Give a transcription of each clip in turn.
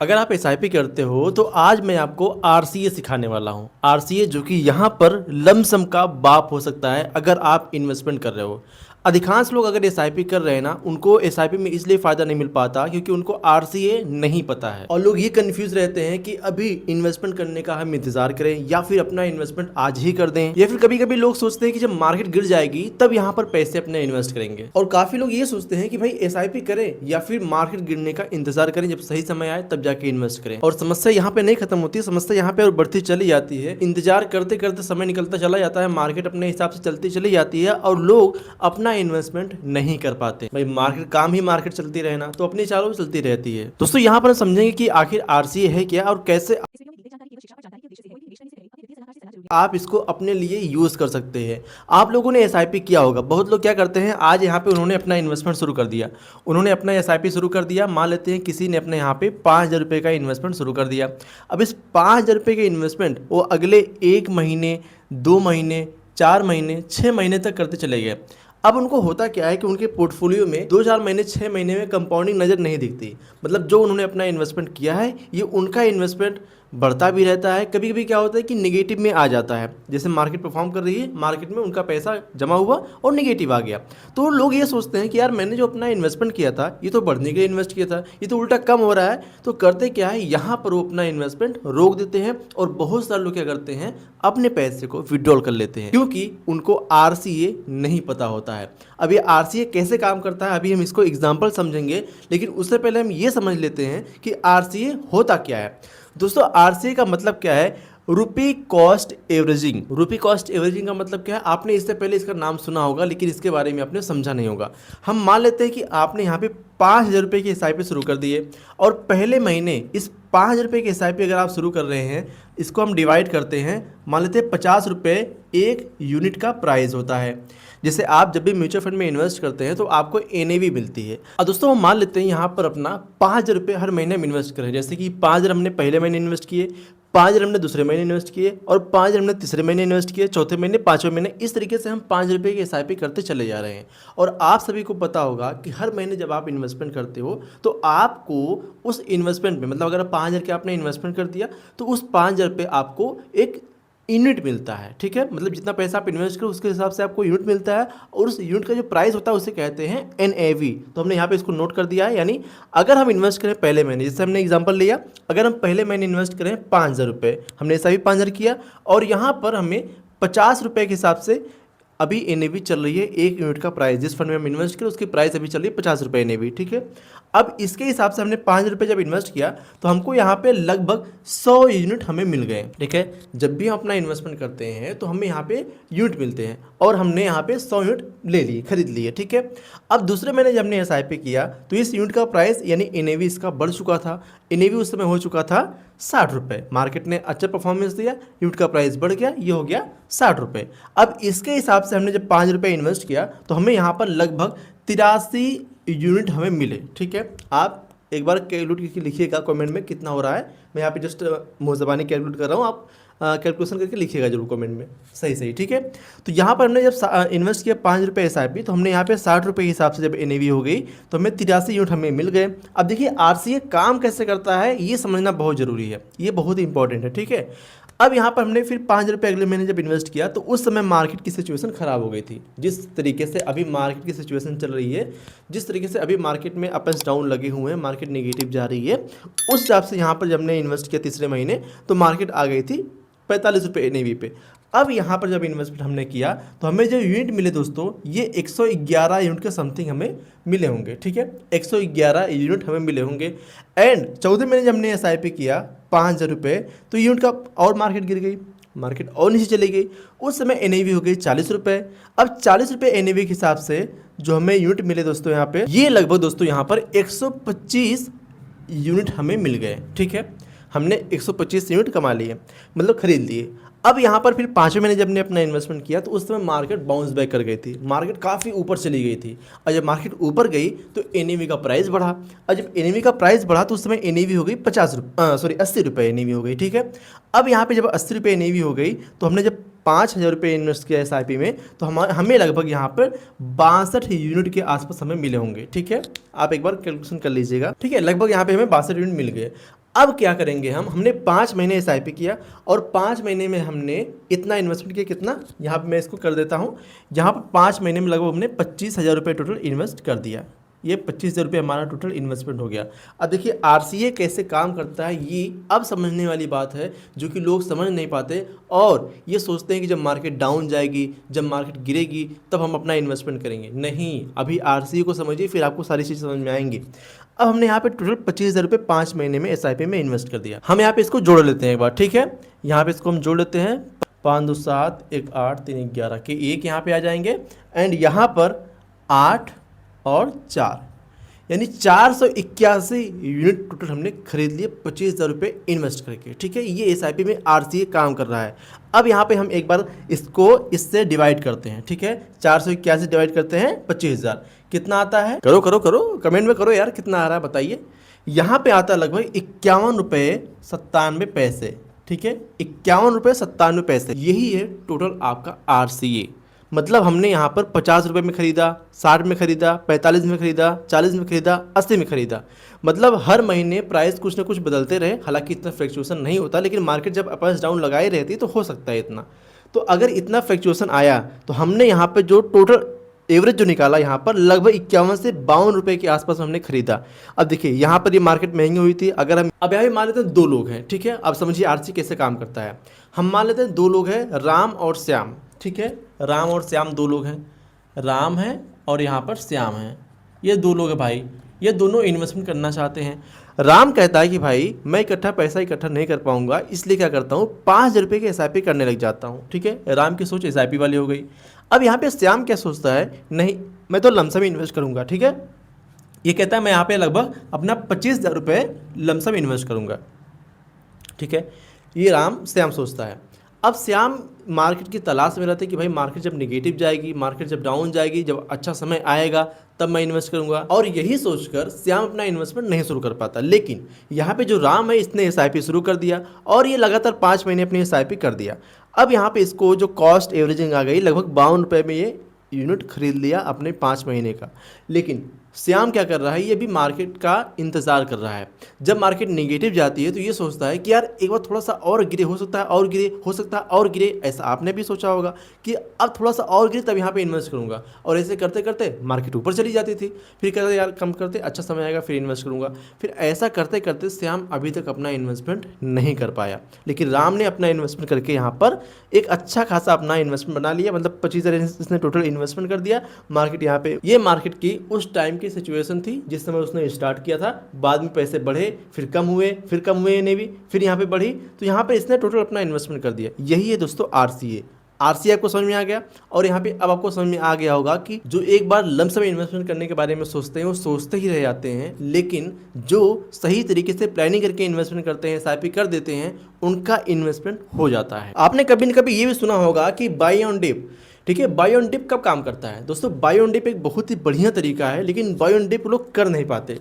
अगर आप एसआईपी करते हो तो आज मैं आपको आरसीए सिखाने वाला हूं। आरसीए जो कि यहां पर लमसम का बाप हो सकता है अगर आप इन्वेस्टमेंट कर रहे हो। अधिकांश लोग अगर एसआईपी कर रहे हैं ना, उनको एसआईपी में इसलिए फ़ायदा नहीं मिल पाता क्योंकि उनको आरसीए नहीं पता है और लोग ये कंफ्यूज रहते हैं कि अभी इन्वेस्टमेंट करने का हम इंतजार करें या फिर अपना इन्वेस्टमेंट आज ही कर दें, या फिर कभी कभी लोग सोचते हैं कि जब मार्केट गिर जाएगी तब यहाँ पर पैसे अपने इन्वेस्ट करेंगे। और काफ़ी लोग ये सोचते हैं कि भाई एसआईपी करें या फिर मार्केट गिरने का इंतजार करें, जब सही समय आए तब जाके इन्वेस्ट करें। और समस्या यहाँ पे नहीं खत्म होती, समस्या यहाँ पे और बढ़ती चली जाती है। इंतजार करते करते समय निकलता चला जाता है, मार्केट अपने हिसाब से चलती चली जाती है और लोग अपना इन्वेस्टमेंट नहीं कर पाते। भाई मार्केट काम ही मार्केट चलती रहे ना, तो अपनी चालों चलती रहती है। दोस्तों यहाँ पर हम समझेंगे कि आखिर आरसीए है क्या और कैसे आप इसको अपने लिए यूज कर सकते हैं। आप लोगों ने एसआईपी किया होगा। बहुत लोग क्या करते हैं, आज यहाँ पे उन्होंने अपना इन्वेस्टमेंट शुरू कर दिया, उन्होंने अपना एसआईपी शुरू कर दिया। मान लेते हैं किसी ने अपने यहाँ पे 5,000 रुपये का इन्वेस्टमेंट शुरू कर दिया। अब इस 5,000 रुपये के इन्वेस्टमेंट वो अगले 1 महीने, 2 महीने, 4 महीने, 6 महीने तक करते चले गए। अब उनको होता क्या है कि उनके पोर्टफोलियो में 2-4 महीने, 6 महीने में कंपाउंडिंग नज़र नहीं दिखती। मतलब जो उन्होंने अपना इन्वेस्टमेंट किया है ये उनका इन्वेस्टमेंट बढ़ता भी रहता है। कभी कभी क्या होता है कि नेगेटिव में आ जाता है, जैसे मार्केट परफॉर्म कर रही है, मार्केट में उनका पैसा जमा हुआ और नेगेटिव आ गया। तो लोग ये सोचते हैं कि यार मैंने जो अपना इन्वेस्टमेंट किया था ये तो बढ़ने के लिए इन्वेस्ट किया था, ये तो उल्टा कम हो रहा है। तो करते क्या है, यहाँ पर वो अपना इन्वेस्टमेंट रोक देते हैं और बहुत सारे लोग क्या करते हैं, अपने पैसे को विड्रॉल कर लेते हैं क्योंकि उनको आरसीए नहीं पता होता है। अब ये आरसीए कैसे काम करता है अभी हम इसको एग्जाम्पल समझेंगे, लेकिन उससे पहले हम ये समझ लेते हैं कि आरसीए होता क्या है। दोस्तों आरसीए का मतलब क्या है, रुपी कॉस्ट एवरेजिंग। रुपी कॉस्ट एवरेजिंग का मतलब क्या है, आपने इससे पहले इसका नाम सुना होगा लेकिन इसके बारे में आपने समझा नहीं होगा। हम मान लेते हैं कि आपने यहाँ पे 5,000 रुपये की एसआईपी शुरू कर दी है और पहले महीने इस 5,000 रुपये की एसआईपी अगर आप शुरू कर रहे हैं, इसको हम डिवाइड करते हैं। मान लेते हैं 50 रुपये एक यूनिट का प्राइस होता है। जैसे आप जब भी म्यूचुअल फंड में इन्वेस्ट करते हैं तो आपको एनएवी मिलती है। अब दोस्तों हम मान लेते हैं यहाँ पर अपना 5,000 रुपये हर महीने में इन्वेस्ट करें। जैसे कि 5,000 हमने पहले महीने इन्वेस्ट किए, 5,000 हमने दूसरे महीने इन्वेस्ट किए और 5,000 हमने तीसरे महीने इन्वेस्ट किए, चौथे महीने, 5वें महीने। इस तरीके से हम 5,000 रुपये की एसआईपी करते चले जा रहे हैं। और आप सभी को पता होगा कि हर महीने जब आप इन्वेस्टमेंट करते हो तो आपको उस इन्वेस्टमेंट में, मतलब अगर 5,000 के आपने इन्वेस्टमेंट कर दिया तो उस 5,000 रुपये आपको एक यूनिट मिलता है। ठीक है, मतलब जितना पैसा आप इन्वेस्ट करो उसके हिसाब से आपको यूनिट मिलता है और उस यूनिट का जो प्राइस होता है उसे कहते हैं एनएवी। तो हमने यहाँ पे इसको नोट कर दिया है। यानी अगर हम इन्वेस्ट करें पहले महीने, जैसे हमने एग्जांपल लिया, अगर हम पहले महीने इन्वेस्ट करें 5,000 रुपये, हमने ऐसा भी 5,000 किया और यहाँ पर हमें 50 रुपये के हिसाब से अभी एनएवी चल रही है। एक यूनिट का प्राइस जिस फंड में हम इन्वेस्ट करें उसकी प्राइस अभी चल रही है 50 रुपये एनएवी। ठीक है, अब इसके हिसाब से हमने 5 रुपये जब इन्वेस्ट किया तो हमको यहाँ पे लगभग 100 यूनिट हमें मिल गए। ठीक है, जब भी हम अपना इन्वेस्टमेंट करते हैं तो हमें यहाँ पे यूनिट मिलते हैं और हमने यहाँ पे 100 यूनिट ले लिए, खरीद लिए। ठीक है, अब दूसरे महीने जब हमने एसआईपी किया तो इस यूनिट का प्राइस यानी एनएवी इसका बढ़ चुका था। एनएवी उस समय हो चुका था 60 रुपये। मार्केट ने अच्छा परफॉर्मेंस दिया, यूनिट का प्राइस बढ़ गया, ये हो गया 60 रुपये। अब इसके हिसाब से हमने जब 5 रुपये इन्वेस्ट किया तो हमें यहाँ पर लगभग 83 यूनिट हमें मिले। ठीक है, आप एक बार कैलकुलेट करके लिखिएगा कमेंट में कितना हो रहा है। मैं यहाँ पे जस्ट मुँह ज़बानी कैलकुलेट कर रहा हूँ, आप कैलकुलेशन करके लिखिएगा जरूर कमेंट में सही सही। ठीक है, तो यहाँ पर हमने जब इन्वेस्ट किया 5 रुपये एसआईपी तो हमने यहाँ पे 60 रुपये के हिसाब से जब एनएवी हो गई तो हमें 83 यूनिट हमें मिल गए। अब देखिए आरसीए काम कैसे करता है ये समझना बहुत ज़रूरी है, ये बहुत ही इंपॉर्टेंट है। ठीक है, अब यहाँ पर हमने फिर 5 रुपये अगले महीने जब इन्वेस्ट किया तो उस समय मार्केट की सिचुएशन ख़राब हो गई थी। जिस तरीके से अभी मार्केट की सिचुएशन चल रही है, जिस तरीके से अभी मार्केट में अप एंड डाउन लगे हुए हैं, मार्केट नेगेटिव जा रही है, उस हिसाब से यहाँ पर जब हमने इन्वेस्ट किया तीसरे महीने तो मार्केट आ गई थी 45 रुपये एनएवी पे। अब यहाँ पर जब इन्वेस्टमेंट हमने किया तो हमें जो यूनिट मिले दोस्तों ये 111 यूनिट के समथिंग हमें मिले होंगे। ठीक है, 111 यूनिट हमें मिले होंगे। एंड चौथे महीने जब हमने एसआईपी किया 5,000 रुपये तो यूनिट का और मार्केट गिर गई, मार्केट और नीचे चली गई। उस समय एनएवी हो गई 40 रुपये। अब 40 रुपये एनएवी के हिसाब से जो हमें यूनिट मिले दोस्तों यहाँ पे, ये लगभग दोस्तों यहाँ पर 125 यूनिट हमें मिल गए। ठीक है, हमने 125 यूनिट कमा लिए, मतलब खरीद लिए। अब यहाँ पर फिर 5वें महीने जब हमने अपना इन्वेस्टमेंट किया तो उस समय मार्केट बाउंस बैक कर गई थी, मार्केट काफ़ी ऊपर चली गई थी। और जब मार्केट ऊपर गई तो एनएवी का प्राइस बढ़ा, और जब एनएवी का प्राइस बढ़ा तो उस समय एनएवी हो गई 80 रुपये एनएवी हो गई। ठीक है, अब यहाँ पे जब 80 रुपये एनएवी हो गई तो हमने जब 5,000 रुपये इन्वेस्ट किया एसआईपी में तो हमें लगभग यहाँ पर 62 यूनिट के आसपास हमें मिले होंगे। ठीक है, आप एक बार कैलकुलेशन कर लीजिएगा। ठीक है, लगभग यहाँ पे हमें 62 यूनिट मिल गए। अब क्या करेंगे हमने 5 महीने एसआईपी किया और 5 महीने में हमने इतना इन्वेस्टमेंट किया, कितना, यहाँ पे मैं इसको कर देता हूँ, यहाँ पर 5 महीने में लगभग हमने 25,000 रुपये टोटल इन्वेस्ट कर दिया। ये 25,000 रुपये हमारा टोटल इन्वेस्टमेंट हो गया। अब देखिए आरसीए कैसे काम करता है, ये अब समझने वाली बात है जो कि लोग समझ नहीं पाते और ये सोचते हैं कि जब मार्केट डाउन जाएगी, जब मार्केट गिरेगी तब हम अपना इन्वेस्टमेंट करेंगे। नहीं, अभी आरसीए को समझिए फिर आपको सारी चीज़ समझ में आएंगी। अब हमने यहाँ पे टोटल 25,000 रुपये 5 महीने में एसआईपी में इन्वेस्ट कर दिया। हम यहाँ पे इसको जोड़ लेते हैं एक बार, ठीक है। यहाँ पे इसको हम जोड़ लेते हैं, 5 2 7 1 8 3 11 के एक यहाँ पे आ जाएंगे एंड यहाँ पर 8 और 4 यानी 481 यूनिट टोटल हमने खरीद लिए 25,000 रुपये इन्वेस्ट करके, ठीक है। ये एसआईपी में आरसीए काम कर रहा है। अब यहाँ पे हम एक बार इसको इससे डिवाइड करते हैं, ठीक है। 481 डिवाइड करते हैं 25,000, कितना आता है? करो करो करो, कमेंट में करो यार, कितना आ रहा है बताइए। यहाँ पे आता है लगभग 51 रुपये 97 पैसे, ठीक है। 51 रुपये 97 पैसे, यही है टोटल आपका आरसीए। मतलब हमने यहाँ पर 50 रुपये में ख़रीदा, 60 में ख़रीदा, 45 में ख़रीदा, 40 में ख़रीदा, 80 में ख़रीदा। मतलब हर महीने प्राइस कुछ ना कुछ बदलते रहे। हालांकि इतना फ्लक्चुएशन नहीं होता, लेकिन मार्केट जब अप डाउन लगाए रहती तो हो सकता है इतना। तो अगर इतना फ्लक्चुएशन आया तो हमने यहाँ पर जो टोटल एवरेज जो निकाला, यहाँ पर लगभग 51 से 52 रुपये के आसपास हमने खरीदा। अब देखिए यहाँ पर ये मार्केट महंगी हुई थी। अगर हम अब यहाँ पे मान लेते हैं 2 लोग हैं, ठीक है। अब समझिए आरसी कैसे काम करता है। हम मान लेते हैं 2 लोग हैं, राम और श्याम, ठीक है। राम और श्याम 2 लोग हैं, राम है और यहाँ पर श्याम है। ये 2 लोग हैं भाई, ये दोनों इन्वेस्टमेंट करना चाहते हैं। राम कहता है कि भाई मैं इकट्ठा पैसा इकट्ठा नहीं कर पाऊंगा, इसलिए क्या करता हूँ 5,000 रुपये की एसआईपी करने लग जाता हूँ, ठीक है। राम की सोच एसआईपी वाली हो गई। अब यहाँ पे श्याम क्या सोचता है, नहीं मैं तो लमसम इन्वेस्ट करूँगा, ठीक है। ये कहता है मैं यहाँ पे लगभग अपना 25,000 रुपये लमसम इन्वेस्ट करूँगा, ठीक है। ये राम श्याम सोचता है। अब श्याम मार्केट की तलाश में रहते हैं कि भाई मार्केट जब नेगेटिव जाएगी, मार्केट जब डाउन जाएगी, जब अच्छा समय आएगा तब मैं इन्वेस्ट करूंगा। और यही सोचकर श्याम अपना इन्वेस्टमेंट नहीं शुरू कर पाता। लेकिन यहाँ पे जो राम है इसने एसआईपी शुरू कर दिया और ये लगातार 5 महीने अपनी एसआईपी कर दिया। अब यहाँ पे इसको जो कॉस्ट एवरेजिंग आ गई, लगभग 52 रुपये में ये यूनिट खरीद लिया अपने 5 महीने का। लेकिन श्याम क्या कर रहा है, ये भी मार्केट का इंतज़ार कर रहा है। जब मार्केट नेगेटिव जाती है तो ये सोचता है कि यार एक बार थोड़ा सा और गिरे, हो सकता है और गिरे, हो सकता है और गिरे। ऐसा आपने भी सोचा होगा कि अब थोड़ा सा और गिरे तब यहाँ पे इन्वेस्ट करूँगा। और ऐसे करते करते मार्केट ऊपर चली जाती थी, फिर कहते यार कम करते, अच्छा समय आएगा फिर इन्वेस्ट करूँगा। फिर ऐसा करते करते श्याम अभी तक अपना इन्वेस्टमेंट नहीं कर पाया। लेकिन राम ने अपना इन्वेस्टमेंट करके यहाँ पर एक अच्छा खासा अपना इन्वेस्टमेंट बना लिया। मतलब 25,000 इसने टोटल इन्वेस्टमेंट कर दिया। मार्केट यहाँ पे, ये मार्केट की उस टाइम की सिचुएशन थी जिस समय उसने स्टार्ट किया था। बाद में पैसे बढ़े, फिर कम हुए, फिर कम हुए ने भी, फिर यहाँ पे बढ़ी, तो यहाँ पे इसने टोटल अपना इन्वेस्टमेंट कर दिया। यही है दोस्तों आरसीए। आरसीए आपको समझ में आ गया। और यहाँ पे अब आपको समझ में आ गया होगा कि जो एक बार लमसम इन्वेस्टमेंट करने के बारे में सोचते हैं वो सोचते ही रह जाते हैं, लेकिन जो सही तरीके से प्लानिंग करके इन्वेस्टमेंट करते हैं, एसआईपी कर देते हैं, उनका इन्वेस्टमेंट हो जाता है। आपने कभी न कभी ये भी सुना होगा कि बाय ऑन डिप, ठीक है। बाय ऑन डिप कब काम करता है दोस्तों? बाय ऑन डिप एक बहुत ही बढ़िया तरीका है, लेकिन बाय ऑन डिप लोग कर नहीं पाते,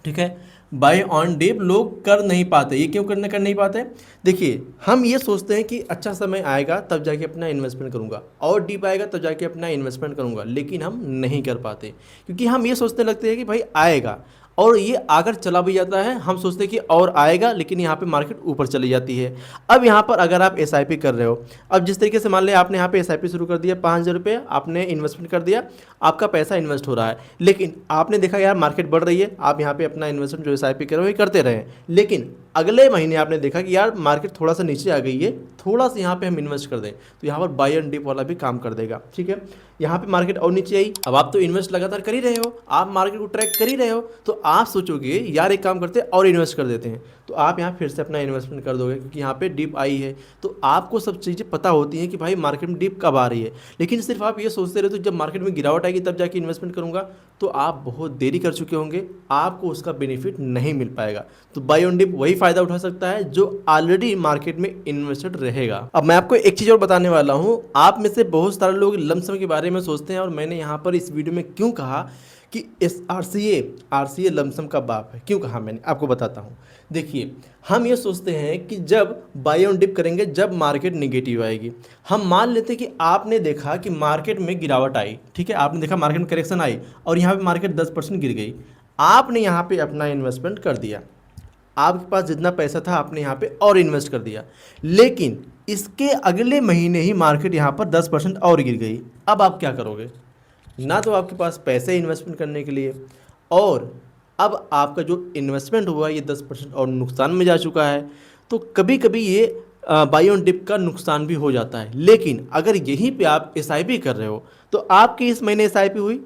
ठीक है। बाय ऑन डिप लोग कर नहीं पाते। ये क्यों कर नहीं पाते? देखिए हम ये सोचते हैं कि अच्छा समय आएगा तब जाके अपना इन्वेस्टमेंट करूंगा, और डिप आएगा तब जाके अपना इन्वेस्टमेंट करूंगा, लेकिन हम नहीं कर पाते क्योंकि हम ये सोचने लगते हैं कि भाई आएगा, और ये अगर चला भी जाता है हम सोचते हैं कि और आएगा, लेकिन यहाँ पे मार्केट ऊपर चली जाती है। अब यहाँ पर अगर आप एसआईपी कर रहे हो, अब जिस तरीके से मान लिया आपने यहाँ पे एसआईपी शुरू कर दिया, 5,000 रुपये आपने इन्वेस्टमेंट कर दिया, आपका पैसा इन्वेस्ट हो रहा है, लेकिन आपने देखा यार मार्केट बढ़ रही है, आप यहाँ पे अपना इन्वेस्टमेंट जो एसआईपी कर रहे हो करते रहे। लेकिन अगले महीने आपने देखा कि यार मार्केट थोड़ा सा नीचे आ गई है, थोड़ा सा यहाँ पे हम इन्वेस्ट कर दें, तो यहाँ पर बाय एंड डिप वाला भी काम कर देगा, ठीक है। यहाँ पे मार्केट और नीचे आई, अब आप तो इन्वेस्ट लगातार कर ही रहे हो, आप मार्केट को ट्रैक कर ही रहे हो, तो आप सोचोगे यार एक काम करते और इन्वेस्ट कर देते हैं, तो आप यहाँ फिर से अपना इन्वेस्टमेंट कर दोगे क्योंकि यहाँ पे डिप आई है। तो आपको सब चीज़ें पता होती हैं कि भाई मार्केट में डिप कब आ रही है, लेकिन सिर्फ आप ये सोचते रहते हो जब मार्केट में गिरावट आएगी तब जाके इन्वेस्टमेंट करूँगा, तो आप बहुत देरी कर चुके होंगे, आपको उसका बेनिफिट नहीं मिल पाएगा। तो बाय ऑन डिप वही फ़ायदा उठा सकता है जो ऑलरेडी मार्केट में इन्वेस्टेड रहेगा। अब मैं आपको एक चीज़ और बताने वाला हूँ। आप में से बहुत सारे लोग लमसम के बारे में सोचते हैं, और मैंने यहाँ पर इस वीडियो में क्यों कहा कि इस आरसीए लमसम का बाप है, क्यों कहा मैंने आपको बताता हूँ। देखिए हम ये सोचते हैं कि जब बाय ऑन डिप करेंगे, जब मार्केट नेगेटिव आएगी, हम मान लेते हैं कि आपने देखा कि मार्केट में गिरावट आई, ठीक है, आपने देखा मार्केट में करेक्शन आई और यहाँ पे मार्केट 10% गिर गई, आपने यहाँ पे अपना इन्वेस्टमेंट कर दिया। आपके पास जितना पैसा था आपने यहाँ पे और इन्वेस्ट कर दिया, लेकिन इसके अगले महीने ही मार्केट यहाँ पर 10% और गिर गई। अब आप क्या करोगे? ना तो आपके पास पैसे इन्वेस्टमेंट करने के लिए, और अब आपका जो इन्वेस्टमेंट हुआ ये 10% और नुकसान में जा चुका है। तो कभी कभी ये बाई ऑन डिप का नुकसान भी हो जाता है। लेकिन अगर यहीं पे आप एसआईपी कर रहे हो तो आपकी इस महीने एसआईपी हुई,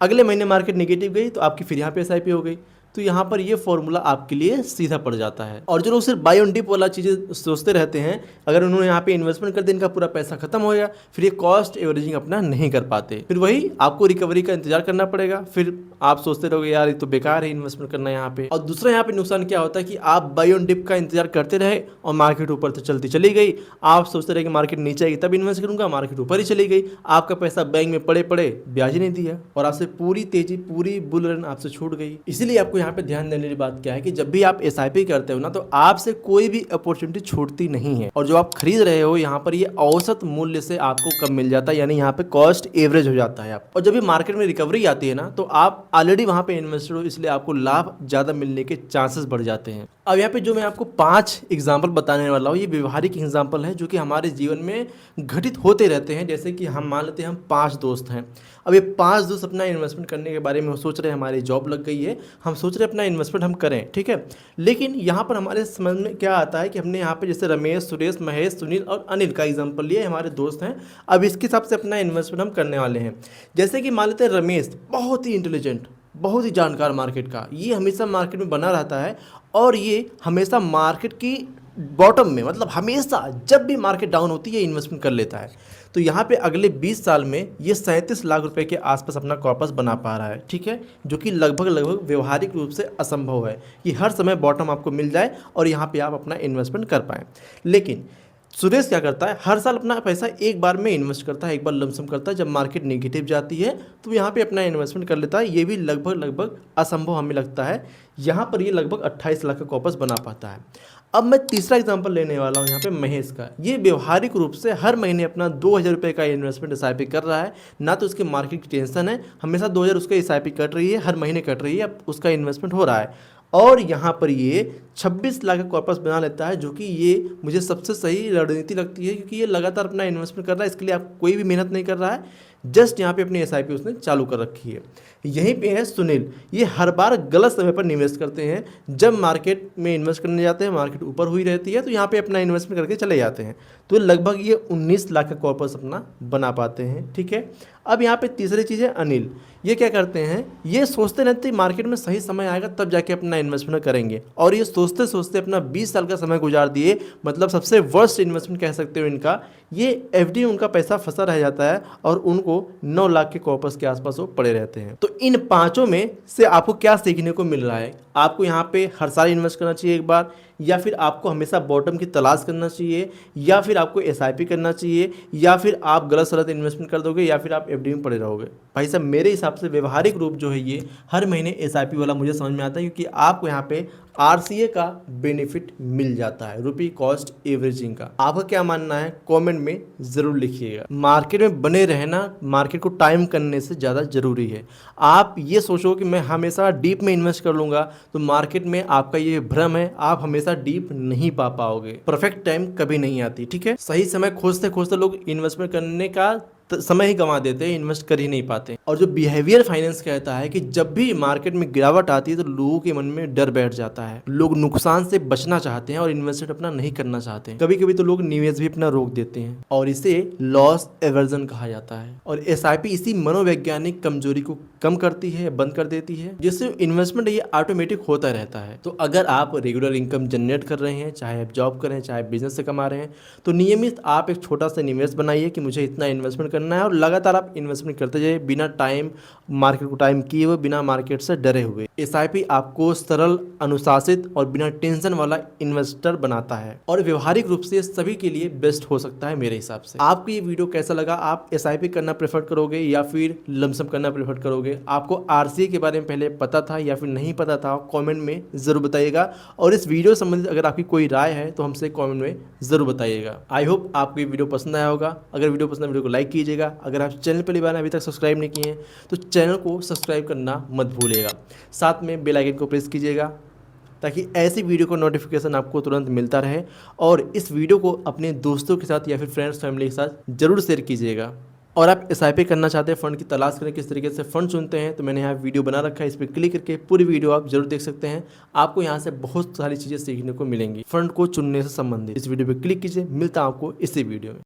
अगले महीने मार्केट नेगेटिव गई तो आपकी फिर यहाँ पे एसआईपी हो गई। तो यहाँ पर ये फॉर्मूला आपके लिए सीधा पड़ जाता है। और जो लोग सिर्फ बाई ऑन डिप वाला चीज़ें सोचते रहते हैं, अगर उन्होंने यहाँ पे इन्वेस्टमेंट कर दिया, इनका पूरा पैसा खत्म हो गया, फिर ये कॉस्ट एवरेजिंग अपना नहीं कर पाते, फिर वही आपको रिकवरी का इंतजार करना पड़ेगा। फिर आप सोचते रहोगे यार ये तो बेकार है इन्वेस्टमेंट करना यहाँ पे। और दूसरा यहाँ पे नुकसान क्या होता है कि आप बाई ऑन डिप का इंतजार करते रहे और मार्केट ऊपर से चलती चली गई, आप सोचते रहे कि मार्केट नीचे आएगी तब इन्वेस्ट करूंगा, मार्केट ऊपर ही चली गई, आपका पैसा बैंक में पड़े पड़े ब्याज ही नहीं दिया और आपसे पूरी तेजी, पूरी बुल रन आपसे छूट गई। इसीलिए आपको यहाँ पे ध्यान देने वाली बात क्या है कि जब भी आप एसआईपी करते हो ना, तो आपसे कोई भी अपॉर्चुनिटी छूटती नहीं है, और जो आप खरीद रहे हो यहाँ पर ये औसत मूल्य से आपको कम मिल जाता है, यानी यहाँ पे कॉस्ट एवरेज हो जाता है आप। और जब भी मार्केट में रिकवरी आती है ना, तो आप ऑलरेडी वहां पे इन्वेस्टर हो, इसलिए आपको लाभ ज्यादा मिलने के चांसेस बढ़ जाते हैं। अब यहाँ पे जो मैं आपको 5 एग्जाम्पल बताने वाला हूँ, ये व्यवहारिक एग्जाम्पल है जो कि हमारे जीवन में घटित होते रहते हैं। जैसे कि हम मान लेते हैं हम 5 दोस्त हैं, अब ये 5 दोस्त अपना इन्वेस्टमेंट करने के बारे में सोच रहे हैं, हमारी जॉब लग गई है, हम सोच रहे हैं अपना इन्वेस्टमेंट हम करें, ठीक है। लेकिन यहाँ पर हमारे समझ में क्या आता है कि हमने यहाँ पे जैसे रमेश, सुरेश, महेश, सुनील और अनिल का एग्जाम्पल लिया, हमारे दोस्त हैं। अब इसके हिसाब से अपना इन्वेस्टमेंट हम करने वाले हैं। जैसे कि मान लेते हैं रमेश बहुत ही इंटेलिजेंट, बहुत ही जानकार मार्केट का, ये हमेशा मार्केट में बना रहता है और ये हमेशा मार्केट की बॉटम में, मतलब हमेशा जब भी मार्केट डाउन होती है इन्वेस्टमेंट कर लेता है। तो यहाँ पे अगले 20 साल में ये 37 लाख रुपए के आसपास अपना कॉर्पस बना पा रहा है, ठीक है, जो कि लगभग व्यवहारिक रूप से असंभव है कि हर समय बॉटम आपको मिल जाए और यहाँ पे आप अपना इन्वेस्टमेंट कर पाएँ। लेकिन सुरेश क्या करता है, हर साल अपना पैसा एक बार में इन्वेस्ट करता है, एक बार लमसम करता है। जब मार्केट नेगेटिव जाती है तो यहाँ पे अपना इन्वेस्टमेंट कर लेता है। ये भी लगभग असंभव हमें लगता है। यहाँ पर ये लगभग 28 लाख का कॉर्पस बना पाता है। अब मैं तीसरा एग्जांपल लेने वाला हूँ यहाँ पे महेश का। ये व्यवहारिक रूप से हर महीने अपना 2000 रुपये का इन्वेस्टमेंट एसआईपी कर रहा है, ना तो उसके मार्केट की टेंशन है, हमेशा 2000 उसका एसआईपी कट रही है, हर महीने कट रही है, अब उसका इन्वेस्टमेंट हो रहा है। और यहाँ पर ये 26 लाख का कॉर्पस बना लेता है, जो कि ये मुझे सबसे सही रणनीति लगती है, क्योंकि ये लगातार अपना इन्वेस्टमेंट कर रहा है, इसके लिए आप कोई भी मेहनत नहीं कर रहा है, जस्ट यहाँ पे अपनी एसआईपी उसने चालू कर रखी है। यहीं पे है सुनील, ये हर बार गलत समय पर इन्वेस्ट करते हैं। जब मार्केट में इन्वेस्ट करने जाते हैं, मार्केट ऊपर हुई रहती है, तो यहाँ पे अपना इन्वेस्टमेंट करके चले जाते हैं, तो लगभग ये 19 लाख का कॉर्पस अपना बना पाते हैं, ठीक है। अब यहाँ पे तीसरी चीज़ है अनिल, ये क्या करते हैं, ये सोचते रहते हैं मार्केट में सही समय आएगा तब जाके अपना इन्वेस्टमेंट करेंगे, और ये सोचते सोचते अपना 20 साल का समय गुजार दिए, मतलब सबसे वर्स्ट इन्वेस्टमेंट कह सकते हो इनका। ये एफडी उनका पैसा फंसा रह जाता है और उनको 9 लाख के कॉर्पस के आसपास वो पड़े रहते हैं। तो इन पांचों में से आपको क्या सीखने को मिल रहा है? आपको यहाँ पे हर साल इन्वेस्ट करना चाहिए एक बार, या फिर आपको हमेशा बॉटम की तलाश करना चाहिए, या फिर आपको एसआईपी करना चाहिए, या फिर आप गलत सलत इन्वेस्टमेंट कर दोगे, या फिर आप एफडी में पड़े रहोगे? भाई साहब मेरे हिसाब से व्यवहारिक रूप जो है ये हर महीने एसआईपी वाला मुझे समझ में आता है, क्योंकि आपको यहाँ पे आरसीए का बेनिफिट मिल जाता है, रुपी कॉस्ट एवरेजिंग का। आपका क्या मानना है कमेंट में ज़रूर लिखिएगा। मार्केट में बने रहना मार्केट को टाइम करने से ज़्यादा ज़रूरी है। आप ये सोचो कि मैं हमेशा डीप में इन्वेस्ट कर लूँगा, तो मार्केट में आपका ये भ्रम है, आप हमेशा डीप नहीं पा पाओगे। परफेक्ट टाइम कभी नहीं आती, ठीक है। सही समय खोजते खोजते लोग इन्वेस्टमेंट करने का समय ही गंवा देते हैं, इन्वेस्ट कर ही नहीं पाते। और जो बिहेवियर फाइनेंस कहता है कि जब भी मार्केट में गिरावट आती है तो लोगों के मन में डर बैठ जाता है, लोग नुकसान से बचना चाहते हैं और इन्वेस्टमेंट अपना नहीं करना चाहते हैं। कभी कभी तो लोग निवेश भी अपना रोक देते हैं, और इसे लॉस एवर्जन कहा जाता है। और एसआईपी इसी मनोवैज्ञानिक कमजोरी को कम करती है, बंद कर देती है, जिससे इन्वेस्टमेंट ये ऑटोमेटिक होता रहता है। तो अगर आप रेगुलर इनकम जनरेट कर रहे हैं, चाहे आप जॉब करें चाहे बिजनेस से कमा रहे हैं, तो नियमित आप एक छोटा सा निवेश बनाइए कि मुझे इतना इन्वेस्टमेंट करना है, और लगातार आप इन्वेस्टमेंट करते जाइए, बिना टाइम मार्केट को टाइम किए हुए, बिना मार्केट से डरे हुए। एसआईपी आपको सरल, अनुशासित और बिना टेंशन वाला इन्वेस्टर बनाता है, और व्यवहारिक रूप से सभी के लिए बेस्ट हो सकता है मेरे हिसाब से। आपको ये वीडियो कैसा लगा? आप एसआईपी करना प्रेफर करोगे या फिर लमसम करना प्रेफर करोगे? आपको आरसीए के बारे में पहले पता था या फिर नहीं पता था? कमेंट में ज़रूर बताइएगा। और इस वीडियो संबंधित अगर आपकी कोई राय है तो हमसे कमेंट में ज़रूर बताइएगा। आई होप आपको ये वीडियो पसंद आया होगा। अगर वीडियो पसंद है वीडियो को लाइक कीजिएगा। अगर आप चैनल पहली बार अभी तक सब्सक्राइब नहीं किए हैं तो चैनल को सब्सक्राइब करना मत भूलिएगा। साथ में बेल आइकन को प्रेस कीजिएगा ताकि ऐसी वीडियो का नोटिफिकेशन आपको तुरंत मिलता रहे। और इस वीडियो को अपने दोस्तों के साथ या फिर फ्रेंड्स फैमिली के साथ जरूर शेयर कीजिएगा। और आप एसआईपी करना चाहते हैं, फंड की तलाश करें किस तरीके से फंड चुनते हैं, तो मैंने यहाँ वीडियो बना रखा है, इस पर क्लिक करके पूरी वीडियो आप जरूर देख सकते हैं। आपको यहाँ से बहुत सारी चीज़ें सीखने को मिलेंगी फंड को चुनने से संबंधित। इस वीडियो पर क्लिक कीजिए, मिलता है आपको इसी वीडियो में।